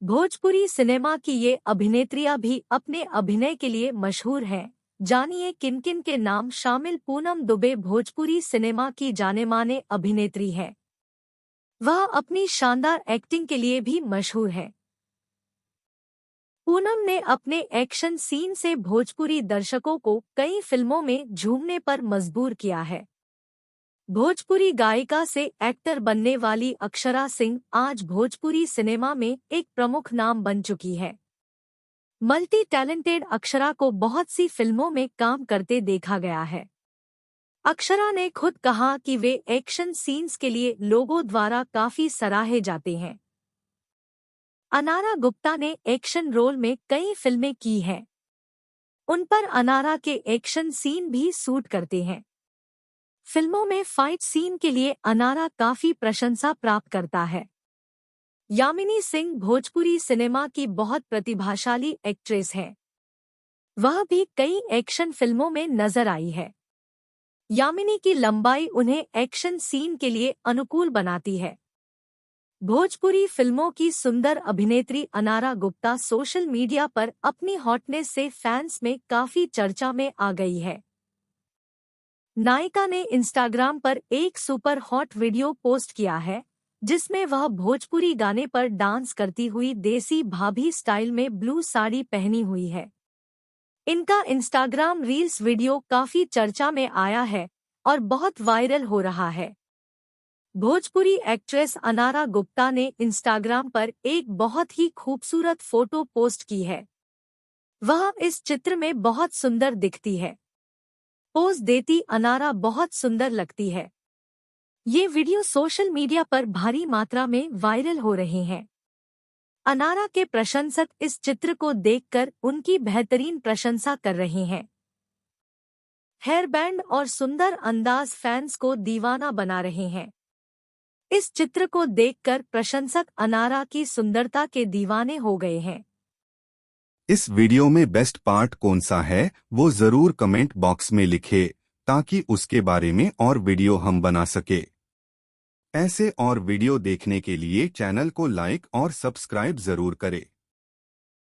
Bhojpuri cinema की ये अभिनेत्रियां भी अपने अभिनय के लिए मशहूर हैं। जानिए किन किन के नाम शामिल। पूनम दुबे भोजपुरी सिनेमा की जाने-माने अभिनेत्री है। वह अपनी शानदार एक्टिंग के लिए भी मशहूर है। पूनम ने अपने एक्शन सीन से भोजपुरी दर्शकों को कई फिल्मों में झूमने पर मजबूर किया है। भोजपुरी गायिका से एक्टर बनने वाली अक्षरा सिंह आज भोजपुरी सिनेमा में एक प्रमुख नाम बन चुकी है। मल्टी टैलेंटेड अक्षरा को बहुत सी फिल्मों में काम करते देखा गया है। अक्षरा ने खुद कहा कि वे एक्शन सीन्स के लिए लोगों द्वारा काफी सराहे जाते हैं। अनारा गुप्ता ने एक्शन रोल में कई फिल्में की हैं। उन पर अनारा के एक्शन सीन भी सूट करते हैं। फिल्मों में फाइट सीन के लिए अनारा काफी प्रशंसा प्राप्त करता है। यामिनी सिंह भोजपुरी सिनेमा की बहुत प्रतिभाशाली एक्ट्रेस है। वह भी कई एक्शन फिल्मों में नजर आई है। यामिनी की लंबाई उन्हें एक्शन सीन के लिए अनुकूल बनाती है। भोजपुरी फिल्मों की सुंदर अभिनेत्री अनारा गुप्ता सोशल मीडिया पर अपनी हॉटनेस से फैंस में काफी चर्चा में आ गई है। नायिका ने इंस्टाग्राम पर एक सुपर हॉट वीडियो पोस्ट किया है, जिसमें वह भोजपुरी गाने पर डांस करती हुई देसी भाभी स्टाइल में ब्लू साड़ी पहनी हुई है। इनका इंस्टाग्राम रील्स वीडियो काफी चर्चा में आया है और बहुत वायरल हो रहा है। भोजपुरी एक्ट्रेस अनारा गुप्ता ने इंस्टाग्राम पर एक बहुत ही खूबसूरत फोटो पोस्ट की है। वह इस चित्र में बहुत सुंदर दिखती है। पोज देती अनारा बहुत सुंदर लगती है। ये वीडियो सोशल मीडिया पर भारी मात्रा में वायरल हो रहे हैं। अनारा के प्रशंसक इस चित्र को देखकर उनकी बेहतरीन प्रशंसा कर रहे हैं। हेयरबैंड और सुंदर अंदाज फैंस को दीवाना बना रहे हैं। इस चित्र को देखकर प्रशंसक अनारा की सुंदरता के दीवाने हो गए हैं। इस वीडियो में बेस्ट पार्ट कौन सा है वो जरूर कमेंट बॉक्स में लिखे, ताकि उसके बारे में और वीडियो हम बना सके। ऐसे और वीडियो देखने के लिए चैनल को लाइक और सब्सक्राइब जरूर करें।